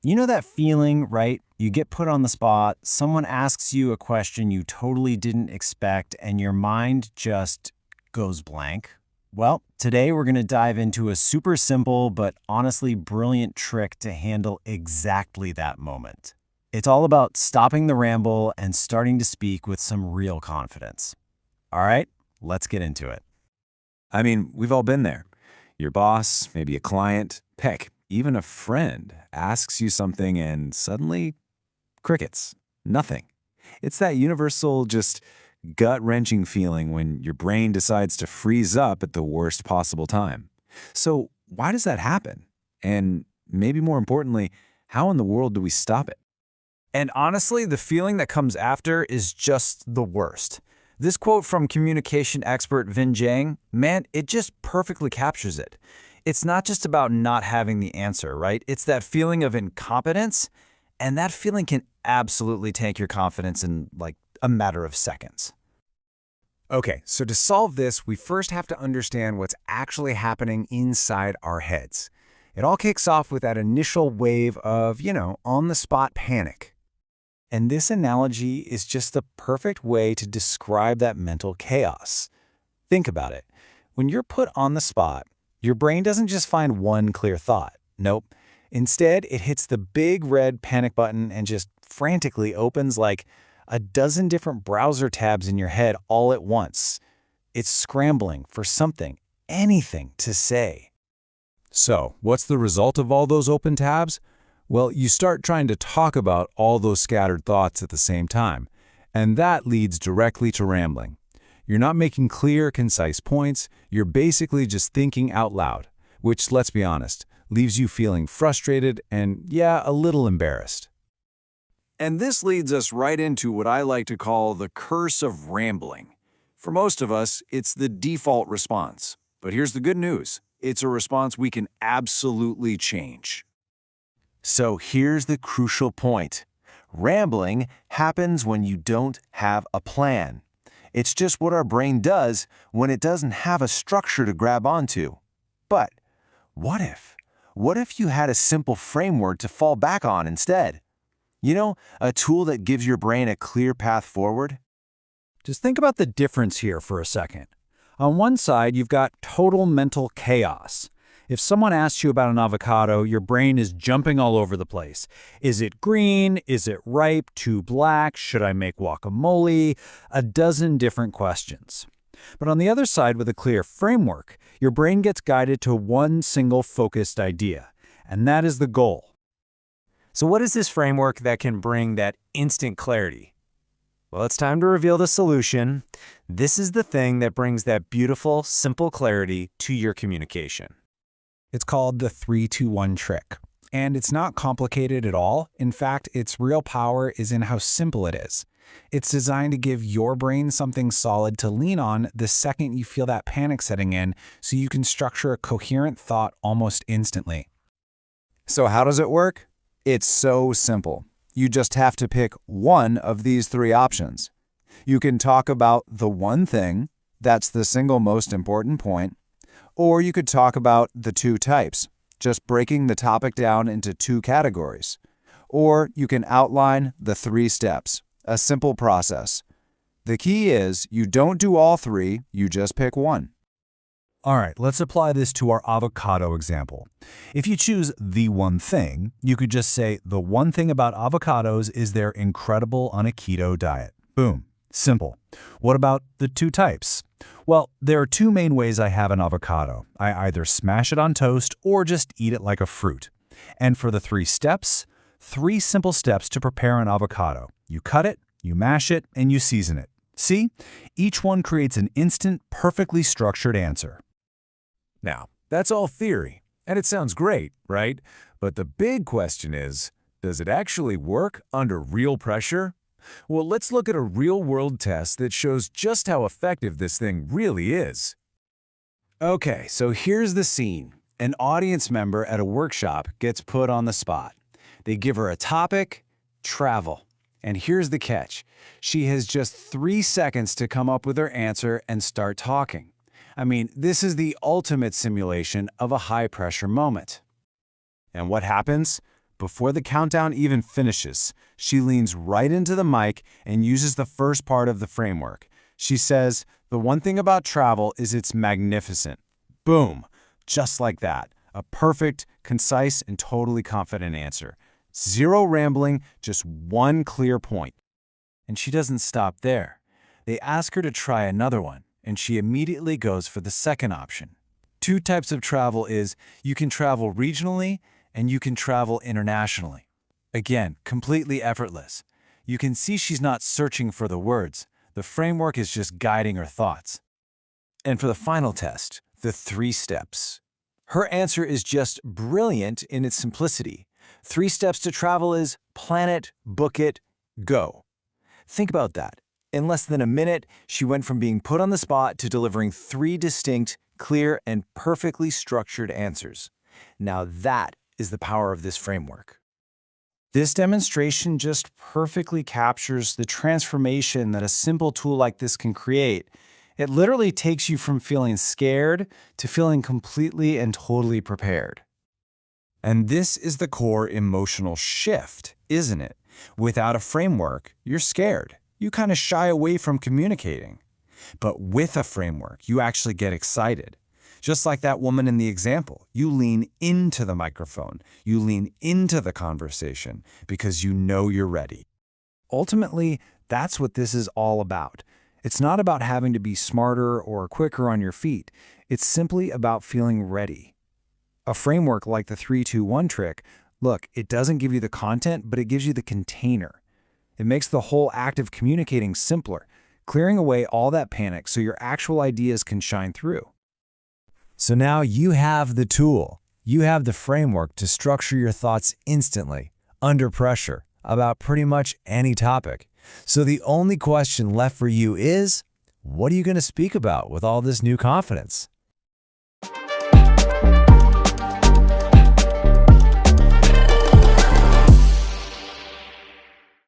You know that feeling, right? You get put on the spot, someone asks you a question you totally didn't expect, and your mind just goes blank. Well, today we're going to dive into a super simple but honestly brilliant trick to handle exactly that moment. It's all about stopping the ramble and starting to speak with some real confidence. All right, let's get into it. I mean, we've all been there. Your boss, maybe a client, heck, even a friend asks you something and suddenly, crickets, nothing. It's that universal, just gut-wrenching feeling when your brain decides to freeze up at the worst possible time. So, why does that happen? And maybe more importantly, how in the world do we stop it? And honestly, the feeling that comes after is just the worst. This quote from communication expert Vin Jiang, man, it just perfectly captures it. It's not just about not having the answer, right? It's that feeling of incompetence, and that feeling can absolutely tank your confidence in like a matter of seconds. Okay, so to solve this, we first have to understand what's actually happening inside our heads. It all kicks off with that initial wave of, on-the-spot panic. And this analogy is just the perfect way to describe that mental chaos. Think about it. When you're put on the spot, your brain doesn't just find one clear thought. Nope. Instead, it hits the big red panic button and just frantically opens like a dozen different browser tabs in your head all at once. It's scrambling for something, anything to say. So, what's the result of all those open tabs? Well, you start trying to talk about all those scattered thoughts at the same time, and that leads directly to rambling. You're not making clear, concise points, you're basically just thinking out loud, which, let's be honest, leaves you feeling frustrated and, yeah, a little embarrassed. And this leads us right into what I like to call the curse of rambling. For most of us, it's the default response. But here's the good news. It's a response we can absolutely change. So here's the crucial point. Rambling happens when you don't have a plan. It's just what our brain does when it doesn't have a structure to grab onto. But what if? What if you had a simple framework to fall back on instead? You know, a tool that gives your brain a clear path forward? Just think about the difference here for a second. On one side, you've got total mental chaos. If someone asks you about an avocado, your brain is jumping all over the place. Is it green? Is it ripe? Too black? Should I make guacamole? A dozen different questions. But on the other side, with a clear framework, your brain gets guided to one single focused idea, and that is the goal. So what is this framework that can bring that instant clarity? Well, it's time to reveal the solution. This is the thing that brings that beautiful, simple clarity to your communication. It's called the 3-2-1 trick. And it's not complicated at all. In fact, its real power is in how simple it is. It's designed to give your brain something solid to lean on the second you feel that panic setting in, so you can structure a coherent thought almost instantly. So how does it work? It's so simple. You just have to pick one of these three options. You can talk about the one thing, that's the single most important point, or you could talk about the two types, just breaking the topic down into two categories. Or you can outline the 3 steps, a simple process. The key is you don't do all 3, you just pick one. All right, let's apply this to our avocado example. If you choose the one thing, you could just say the one thing about avocados is they're incredible on a keto diet. Boom. Simple. What about the 2 types? Well, there are 2 main ways I have an avocado. I either smash it on toast or just eat it like a fruit. And for the 3 steps, 3 simple steps to prepare an avocado. You cut it, you mash it, and you season it. See? Each one creates an instant, perfectly structured answer. Now, that's all theory, and it sounds great, right? But the big question is, does it actually work under real pressure? Well, let's look at a real-world test that shows just how effective this thing really is. Okay, so here's the scene. An audience member at a workshop gets put on the spot. They give her a topic, travel. And here's the catch. She has just 3 seconds to come up with her answer and start talking. I mean, this is the ultimate simulation of a high-pressure moment. And what happens? Before the countdown even finishes, she leans right into the mic and uses the first part of the framework. She says, "The one thing about travel is it's magnificent." Boom! Just like that. A perfect, concise, and totally confident answer. Zero rambling, just one clear point. And she doesn't stop there. They ask her to try another one, and she immediately goes for the second option. Two types of travel is you can travel regionally and you can travel internationally. Again, completely effortless. You can see she's not searching for the words. The framework is just guiding her thoughts. And for the final test, the 3 steps. Her answer is just brilliant in its simplicity. 3 steps to travel is plan it, book it, go. Think about that. In less than a minute, she went from being put on the spot to delivering 3 distinct, clear, and perfectly structured answers. Now that is the power of this framework. This demonstration just perfectly captures the transformation that a simple tool like this can create. It literally takes you from feeling scared to feeling completely and totally prepared. And this is the core emotional shift, isn't it? Without a framework, you're scared. You kind of shy away from communicating. But with a framework, you actually get excited. Just like that woman in the example, you lean into the microphone, you lean into the conversation because you know you're ready. Ultimately, that's what this is all about. It's not about having to be smarter or quicker on your feet. It's simply about feeling ready. A framework like the 3-2-1 trick, look, it doesn't give you the content, but it gives you the container. It makes the whole act of communicating simpler, clearing away all that panic so your actual ideas can shine through. So now you have the tool. You have the framework to structure your thoughts instantly, under pressure, about pretty much any topic. So the only question left for you is, what are you going to speak about with all this new confidence?